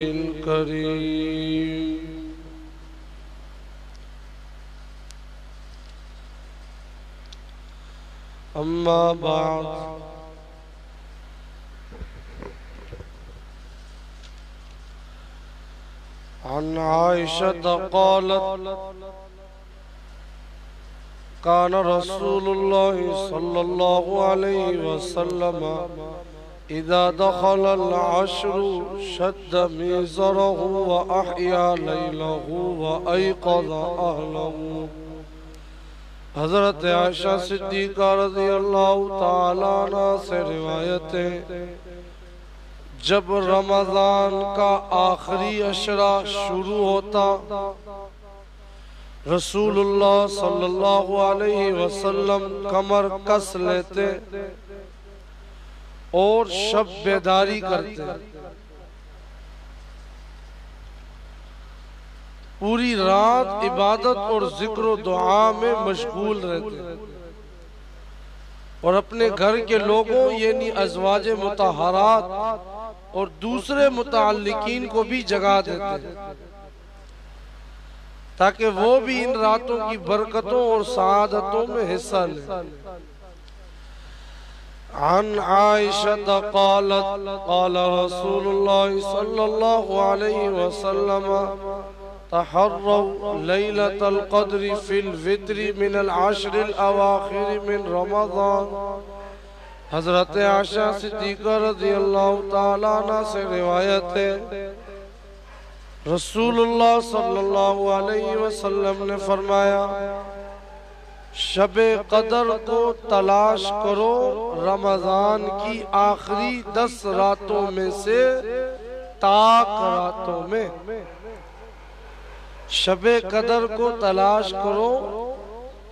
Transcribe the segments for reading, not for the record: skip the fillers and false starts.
الكريم أما بعد عن عائشة قالت كان رسول الله صلى الله عليه وسلم إذا دخل العشر شد ميزره وأحيا ليله وأيقظ أهله۔ حضرت عائشہ صدیقہ رضی اللہ تعالیٰ عنہ سے روایت ہے، جب رمضان کا آخری عشرہ شروع ہوتا رسول اللہ صلی اللہ علیہ وسلم کمر کس لیتے اور شب بیداری کرتے، پوری رات عبادت اور ذکر و دعا میں مشغول رہتے اور اپنے گھر کے لوگوں یعنی ازواج مطہرات اور دوسرے متعلقین کو بھی جگا دیتے تاکہ وہ بھی ان راتوں کی برکتوں اور سعادتوں میں حصہ لیں۔ عن عائشة قالت قال رسول الله صلى الله عليه وسلم تحروا ليلة القدر في الوتر من العشر الأواخر من رمضان۔ حضرت عائشہ صدیقہ رضی اللہ تعالیٰ عنہ سے روایت ہے، رسول اللہ صلی اللہ علیہ وسلم نے فرمایا، شب قدر کو تلاش کرو رمضان کی آخری 10 راتوں میں سے تاک راتوں میں۔ شب قدر کو تلاش کرو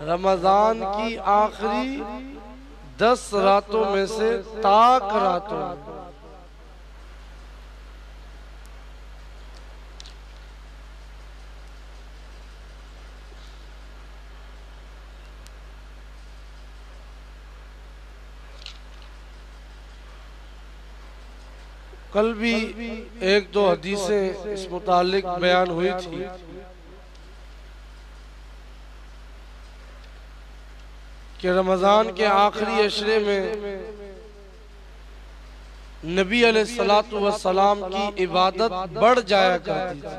رمضان کی آخری 10 راتوں میں سے تاک راتوں میں۔ کل بھی ایک دو حدیثیں اس متعلق بیان ہوئی تھی کہ رمضان کے آخری عشرے میں نبی علیہ السلام کی عبادت بڑھ جایا کرتی تھی،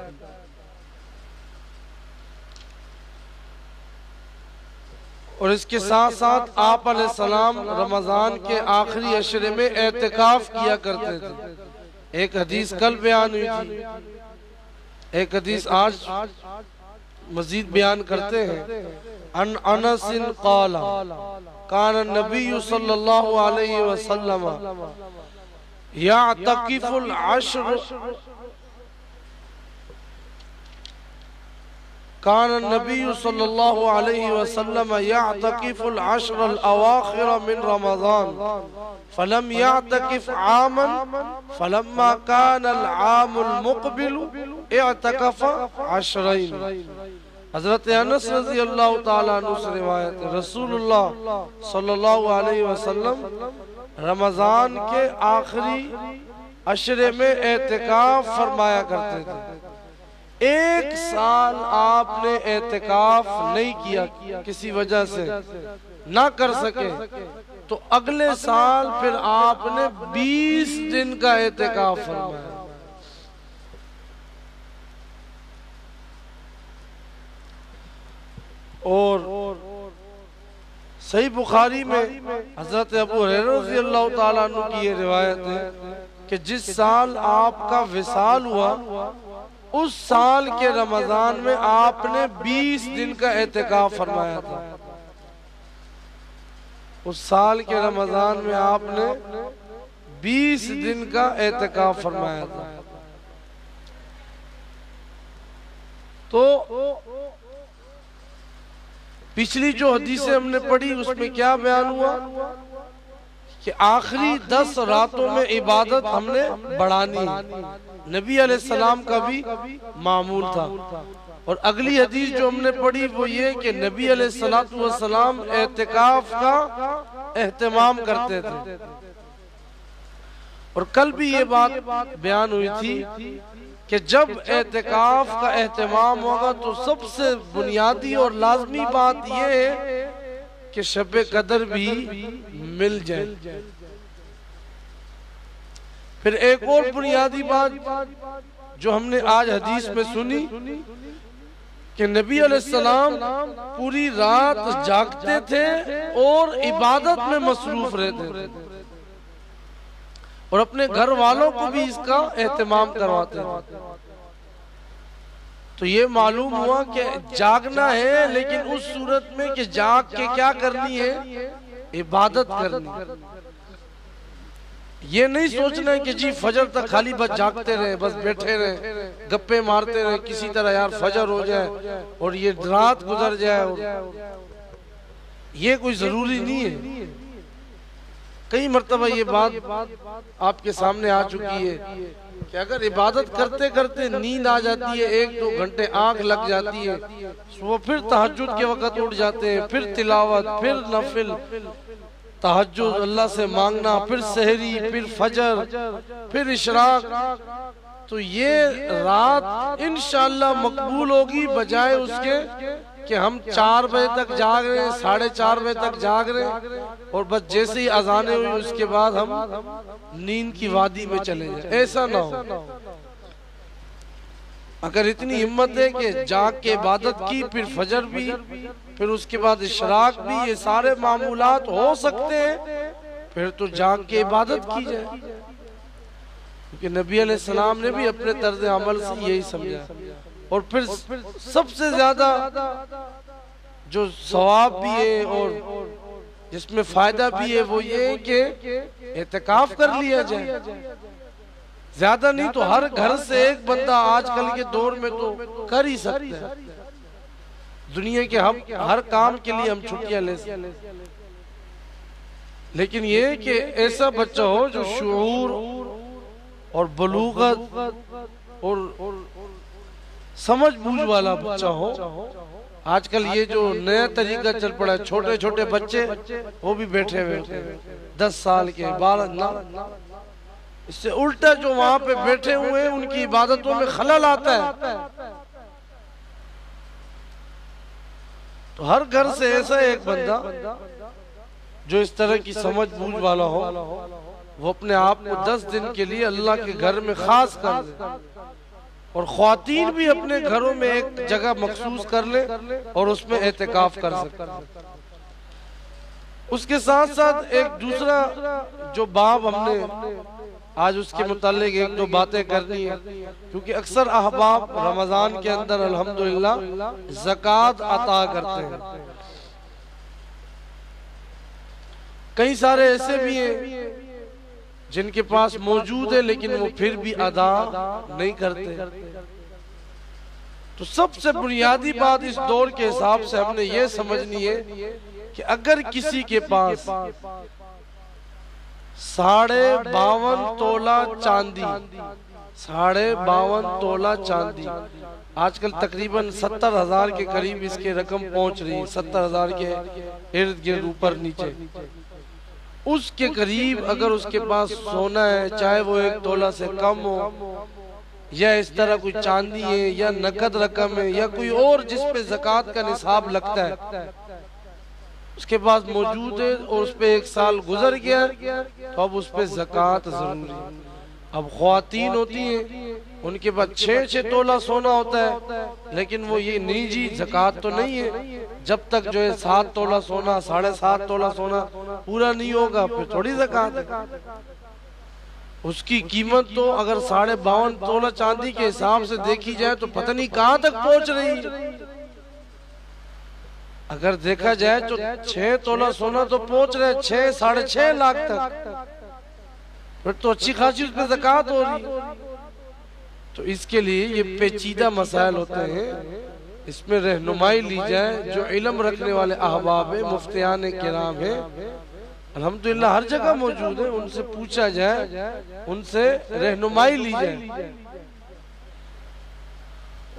اور اس کے ساتھ ساتھ آپ علیہ السلام رمضان کے آخری عشرے میں اعتکاف کیا کرتے تھے۔ ایک حدیث کل بیان ہوئی تھی، ایک حدیث آج مزید بیان کرتے ہیں۔ عن انس قال کان النبی صلی اللہ علیہ وسلم یعتکف العشر كان النبي صلى الله عليه وسلم يعتكف العشر الأواخر من رمضان فلم يعتكف عاما فلما كان العام المقبل اعتكف عشرين۔ حضرت انس رضی اللہ تعالیٰ عنہ سے روایت ہے، رسول اللہ صلی اللہ علیہ وسلم رمضان کے آخری عشرے میں اعتکاف فرمایا کرتے تھے۔ ایک سال آپ نے اعتکاف نہیں کیا کسی وجہ سے نہ کر سکے تو اگلے سال پھر آپ نے 20 دن کا اعتکاف فرمایا۔ اور صحیح بخاری میں حضرت ابو ہریرہ رضی اللہ تعالیٰ عنہ کی یہ روایت ہے کہ جس سال آپ کا وصال ہوا اس سال کے رمضان میں آپ نے 20 دن کا اعتکاف فرمایا تھا۔ اس سال کے رمضان میں آپ نے 20 دن کا اعتکاف فرمایا تھا۔ تو پچھلی جو حدیثیں ہم نے پڑھی اس میں کیا بیان ہوا کہ آخری 10 راتوں میں عبادت ہم نے بڑھانی ہے، نبی علیہ السلام کا بھی معمول تھا۔ اور اگلی حدیث جو ہم نے پڑھی وہ یہ کہ نبی علیہ السلام اعتکاف کا اہتمام کرتے تھے۔ اور کل بھی یہ بات بیان ہوئی تھی کہ جب اعتکاف کا اہتمام ہوگا تو سب سے بنیادی اور لازمی بات یہ ہے کہ شب قدر بھی مل جائے۔ پھر ایک اور بنیادی بات جو ہم نے آج حدیث میں سنی کہ نبی علیہ السلام پوری رات جاگتے تھے اور عبادت میں مصروف رہتے تھے اور اپنے گھر والوں کو بھی اس کا اہتمام کرواتے تھے۔ تو یہ معلوم ہوا کہ جاگنا ہے، لیکن اس صورت میں کہ جاگ کے کیا کرنی ہے؟ عبادت کرنی ہے۔ یہ نہیں سوچنا ہے کہ جی فجر تک خالی بس جاگتے رہے، بس بیٹھے رہے، گپے مارتے رہے، کسی طرح یار فجر ہو جائے اور یہ رات گزر جائے، یہ کوئی ضروری نہیں ہے۔ کئی مرتبہ یہ بات آپ کے سامنے آ چکی ہے کہ اگر عبادت کرتے کرتے نیند آ جاتی ہے، 1-2 گھنٹے آنکھ لگ جاتی ہے، وہ پھر تہجد کے وقت اٹھ جاتے ہیں، پھر تلاوت، پھر نفل، تہجد اللہ سے مانگنا، پھر سحری، پھر فجر، پھر اشراق، تو یہ رات انشاءاللہ مقبول ہوگی بجائے اس کے کہ ہم 4 بجے تک جاگ رہے ہیں، 4:30 بجے تک جاگ رہے ہیں اور بس جیسے ہی اذانیں ہوئی اس کے بعد ہم نیند کی وادی میں چلے جائیں۔ ایسا نہ ہو۔ اگر اتنی ہمت ہے کہ جاگ کے عبادت کی، پھر فجر بھی، پھر اس کے بعد اشراق بھی، یہ سارے معمولات ہو سکتے ہیں، پھر تو جاگ کے عبادت کی جائے، کیونکہ نبی علیہ السلام نے بھی اپنے طرز عمل سے یہی سمجھا۔ اور پھر سب سے زیادہ جو ثواب بھی ہے اور جس میں فائدہ بھی ہے وہ یہ ہے کہ اعتکاف کر لیا جائے۔ زیادہ نہیں تو ہر گھر سے ایک بندہ آج کل کے دور میں تو کر ہی سکتے ہیں۔ دنیا کے ہر کام کے لیے ہم چھٹیاں لے سکتے ہیں، لیکن یہ کہ ایسا بچہ ہو جو شعور اور بلوغت اور سمجھ بوجھ والا بچہ ہو۔ آج کل یہ جو نیا طریقہ چل پڑا ہے، چھوٹے چھوٹے بچے وہ بھی بیٹھے ہوئے 10 سال کے 12 اس سے الٹا جو وہاں پہ بیٹھے ہوئے ہیں ان کی عبادتوں میں خلل آتا ہے۔ تو ہر گھر سے ایسا ایک بندہ جو اس طرح کی سمجھ بوجھ والا ہو، وہ اپنے آپ کو 10 دن کے لیے اللہ کے گھر میں خاص کر دے، اور خواتین بھی اپنے گھروں میں ایک جگہ مخصوص کر لے اور اس میں اعتکاف کر سکتے۔ اس کے ساتھ ساتھ ایک دوسرا جو باب ہم نے آج اس کے متعلق 1-2 باتیں کرنی ہے، کیونکہ اکثر احباب رمضان کے اندر الحمدللہ زکوٰۃ عطا کرتے ہیں۔ کئی سارے ایسے بھی ہیں جن کے پاس موجود ہے لیکن وہ پھر بھی ادا نہیں کرتے۔ تو سب سے بنیادی بات اس دور کے حساب سے ہم نے یہ سمجھنی ہے کہ اگر کسی کے پاس 52.5 تولہ چاندی، 52.5 تولہ چاندی، آج کل تقریباً 70,000 کے قریب اس کے رقم پہنچ رہی ہے، 70,000 کے ارد گرد اوپر نیچے، اس کے قریب اگر اس کے پاس سونا ہے، چاہے وہ 1 تولہ سے کم ہو یا اس طرح کوئی چاندی ہے یا نقد رقم ہے یا کوئی اور جس پہ زکوٰۃ کا نصاب لگتا ہے، اس کے پاس موجود ہے اور اس پہ 1 سال گزر گیا تو اب اس پہ زکوٰۃ ضروری ہے۔ اب خواتین ہوتی ہیں ان کے پاس 6 تولہ سونا ہوتا ہے، لیکن وہ یہ نہیں جی زکوٰۃ تو نہیں ہے، جب تک جو ہے 7 تولہ سونا 7.5 تولہ سونا پورا نہیں ہوگا پھر تھوڑی زکوٰۃ ہے۔ اس کی قیمت تو اگر 52.5 تولہ چاندی کے حساب سے دیکھی جائے تو پتہ نہیں کہاں تک پہنچ رہی ہے۔ اگر دیکھا جائے تو 6 تولہ سونا تو پہنچ رہے 6-6.5 لاکھ تک، پھر تو اچھی خاصی اس پہ زکوٰۃ ہو رہی ہے۔ تو اس کے لیے یہ پیچیدہ مسائل ہوتے ہیں، اس میں رہنمائی لی جائے، جو علم رکھنے والے احباب ہیں، مفتیان کرام ہیں، الحمدللہ ہر جگہ موجود ہیں، ان سے پوچھا جائے، ان سے رہنمائی لی جائے۔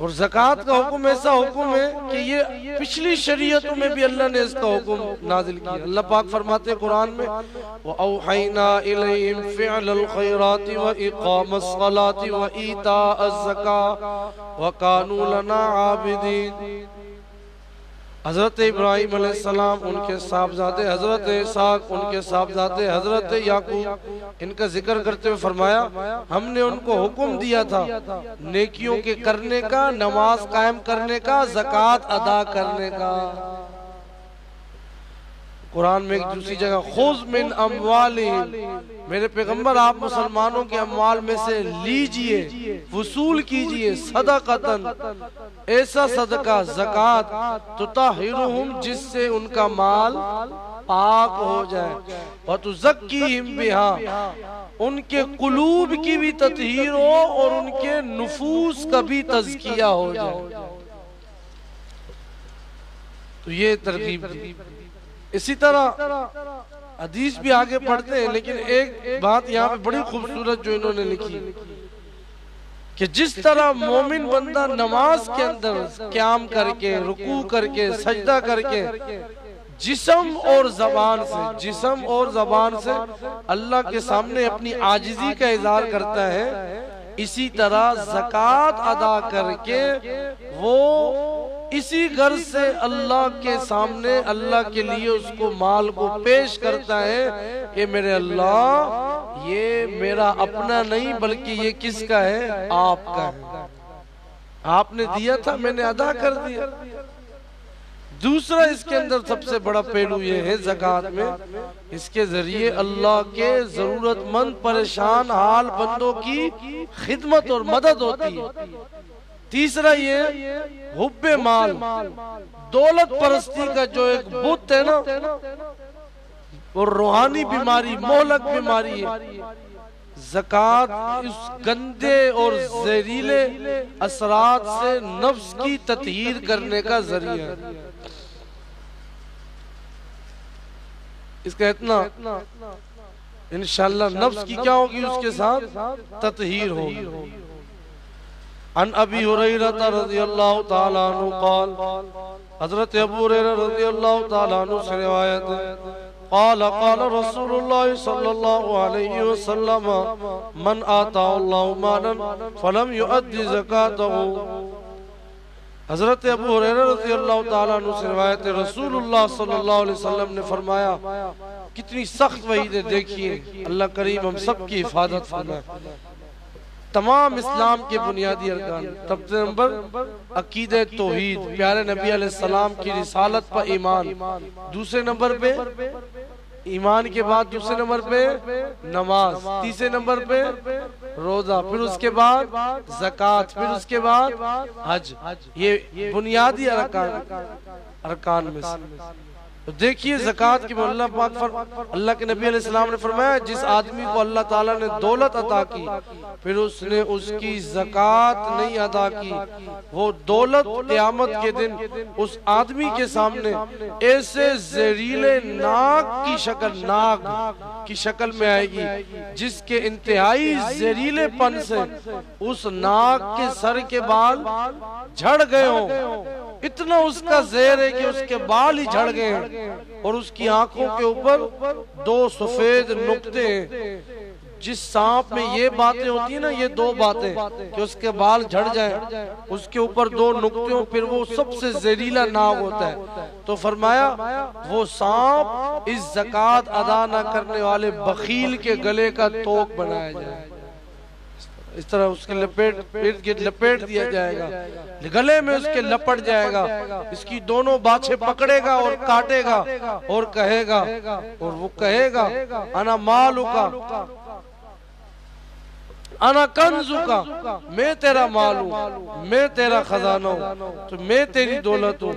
اور زکوٰۃ کا حکم ایسا حکم ہے کہ یہ پچھلی شریعتوں میں بھی اللہ نے اس کا حکم نازل کیا۔ اللہ پاک فرماتے ہیں قرآن میں وَأَوْحَيْنَا إِلَيْهِمْ فِعْلَ الْخَيْرَاتِ وَإِقَامَ الصَّلَاةِ وَإِيتَاءَ الزَّكَاةِ وَكَانُوا لَنَا عَابِدِينَ۔ حضرت ابراہیم علیہ السلام، ان کے صاحبزادے حضرت اسحاق، ان کے صاحبزادے حضرت یعقوب، ان کا ذکر کرتے ہوئے فرمایا ہم نے ان کو حکم دیا تھا نیکیوں کے کرنے کا، نماز قائم کرنے کا، زکوٰۃ ادا کرنے کا۔ قرآن میں ایک دوسری جگہ خُذْ مِنْ أَمْوَالِهِمْ، میرے پیغمبر آپ مسلمانوں کے اموال میں سے لیجئے، وصول کیجئے، صدقتاً، ایسا صدقہ، زکوٰۃ، تُطَہِّرُهُمْ، جس سے ان کا مال پاک ہو جائے، وَتُزَكِّيهِمْ بِهَا، ان کے قلوب کی بھی تطہیر ہو اور ان کے نفوس کا بھی تزکیہ ہو جائے۔ تو یہ ترغیب دی۔ اسی طرح حدیث بھی آگے پڑھتے ہیں، لیکن ایک بات یہاں پہ بڑی خوبصورت جو انہوں نے لکھی کہ جس طرح مومن بندہ نماز کے اندر قیام کر کے، رکوع کر کے، سجدہ کر کے جسم اور زبان سے اللہ کے سامنے اپنی عاجزی کا اظہار کرتا ہے، اسی طرح زکوٰۃ ادا کر کے وہ اسی غرض سے اللہ کے سامنے اللہ کے لیے اس کو مال کو پیش کرتا ہے کہ میرے اللہ یہ میرا اپنا نہیں بلکہ یہ کس کا ہے؟ آپ کا ہے، آپ نے دیا تھا میں نے ادا کر دیا۔ دوسرا اس کے اندر سب سے بڑا پہلو یہ ہے زکوٰۃ میں، اس کے ذریعے اللہ کے ضرورت مند پریشان حال بندوں کی خدمت اور مدد ہوتی ہے۔ تیسرا یہ حب مال، دولت پرستی کا جو ایک بت ہے نا، اور روحانی بیماری، مہلک بیماری ہے۔ زکوٰۃ اس گندے اور زہریلے اثرات سے نفس کی تطہیر کرنے کا ذریعہ ہے۔ اس کا اتنا انشاءاللہ نفس کی کیا ہوگی؟ اس کے ساتھ تطہیر ہوگی۔ عن ابی ہریرہ رضی اللہ تعالیٰ عنہ قال، حضرت ابو ہریرہ رضی اللہ تعالیٰ عنہ سے روایت ہے، قال قال رسول اللہ صلی اللہ علیہ وسلم من آتا اللہ مالا فلم یؤد زکاتہ۔ حضرت ابو ہریرہ رضی اللہ تعالیٰ عنہ سے روایت ہے، رسول اللہ صلی اللہ علیہ وسلم نے فرمایا، کتنی سخت وعیدیں دیکھیے، اللہ کریم ہم سب کی حفاظت فرمائے۔ تمام اسلام کے بنیادی ارکان، سب سے نمبر عقیدہ توحید، پیارے نبی علیہ السلام کی رسالت پر ایمان، دوسرے نمبر پہ ایمان کے بعد دوسرے نمبر پہ نماز، تیسرے نمبر پہ روزہ، پھر اس کے بعد زکوٰۃ، پھر اس کے بعد حج۔ یہ بنیادی ارکان میں سے۔ تو دیکھیے زکوٰۃ کی اللہ کے نبی علیہ السلام نے فرمایا جس آدمی کو اللہ تعالیٰ نے دولت عطا کی پھر اس نے اس کی زکوٰۃ نہیں ادا کی، وہ دولت قیامت کے دن اس آدمی کے سامنے ایسے زہریلے ناک کی شکل میں آئے گی جس کے انتہائی زہریلے پن سے اس ناک کے سر کے بال جھڑ گئے ہوں، اتنا اس کا زہر ہے کہ اس کے بال ہی جھڑ گئے ہیں، اور اس کی آنکھوں کے اوپر 2 سفید نقطے ہیں۔ جس سانپ میں یہ باتیں ہوتی ہیں نا، یہ 2 باتیں کہ اس کے بال جھڑ جائیں، اس کے اوپر 2 نقطوں، پھر وہ سب سے زہریلا ناگ ہوتا ہے۔ تو فرمایا وہ سانپ اس زکوٰۃ ادا نہ کرنے والے بخیل کے گلے کا توق بنایا جائے، اس طرح اس کے لپیٹ دیا جائے گا، گلے میں اس کے لپٹ جائے گا، اس کی دونوں باچھیں پکڑے گا اور کاٹے گا اور کہے گا، اور وہ کہے گا انا مالکا انا کنزکا، میں تیرا مال ہوں، میں تیرا خزانہ ہوں، تو میں تیری دولت ہوں۔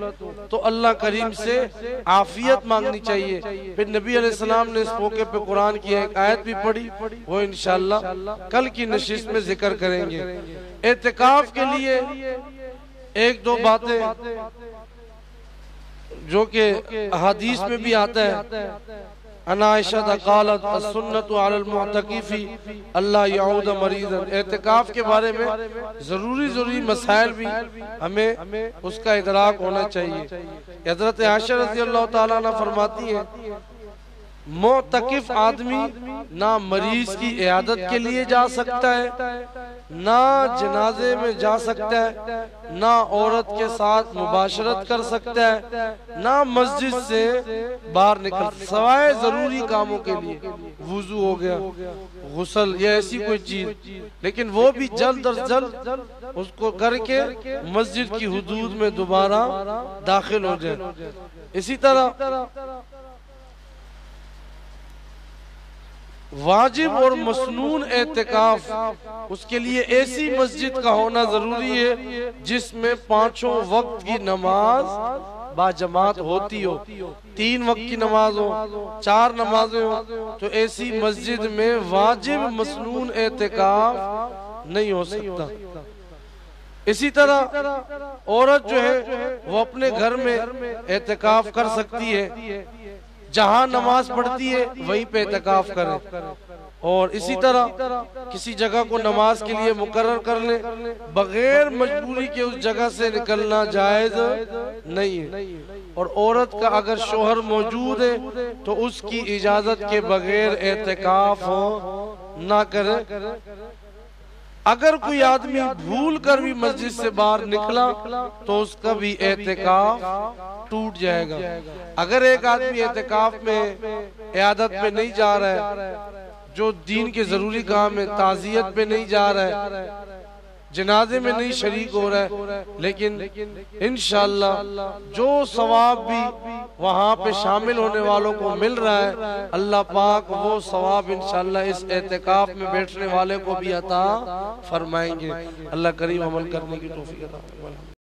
تو اللہ کریم سے عافیت مانگنی چاہیے۔ پھر نبی علیہ السلام نے اس موقع پہ قرآن کی ایک آیت بھی پڑھی، وہ انشاءاللہ کل کی نشست میں ذکر کریں گے۔ اعتکاف کے لیے 1-2 باتیں جو کہ احادیث میں بھی آتا ہے۔ ان عائشہ قالت السنت علی المعتکف اللہ یعود مریضا. اعتکاف کے بارے میں ضروری مسائل بھی ہمیں اس کا ادراک ہونا چاہیے. حضرت عائشہ رضی اللہ تعالیٰ عنہ فرماتی ہیں معتکف آدمی نہ مریض کی عیادت کے لیے جا سکتا ہے، نہ جنازے میں جا سکتا ہے، نہ عورت کے ساتھ مباشرت کر سکتا ہے، نہ مسجد سے باہر نکل سوائے ضروری کاموں کے لیے، وضو ہو گیا، غسل یا ایسی کوئی چیز، لیکن وہ بھی جلد از جلد اس کو کر کے مسجد کی حدود میں دوبارہ داخل ہو جائے. اسی طرح واجب اور مسنون اعتکاف اس کے لیے ایسی مسجد کا ہونا ضروری ہے جس میں 5 وقت کی نماز باجماعت ہوتی ہو، 3 وقت کی نماز ہو، 4 نمازیں ہو. تو ایسی مسجد میں واجب مسنون اعتکاف نہیں ہو سکتا. اسی طرح عورت جو ہے وہ اپنے گھر میں اعتکاف کر سکتی ہے، جہاں نماز پڑھتی ہے وہیں پہ اعتکاف کرے. اور اسی طرح کسی جگہ کو نماز کے لیے مقرر کر لے، بغیر مجبوری کے اس جگہ سے نکلنا جائز نہیں ہے. اور عورت کا اگر شوہر موجود ہے تو اس کی اجازت کے بغیر اعتکاف نہ کرے. اگر کوئی آدمی بھول کر بھی مسجد سے باہر نکلا تو اس کا بھی اعتکاف ٹوٹ جائے گا. اگر ایک آدمی اعتکاف میں عیادت پہ نہیں جا رہا ہے، جو دین کے ضروری کام ہے، تعزیت پہ نہیں جا رہا ہے، جنازے میں نہیں شریک ہو رہا ہے، لیکن انشاءاللہ جو ثواب بھی وہاں پہ شامل ہونے والوں کو مل رہا ہے، اللہ پاک وہ ثواب انشاءاللہ اس اعتکاف میں بیٹھنے والے کو بھی عطا فرمائیں گے. اللہ کریم عمل کرنے کی توفیق عطا فرمائے.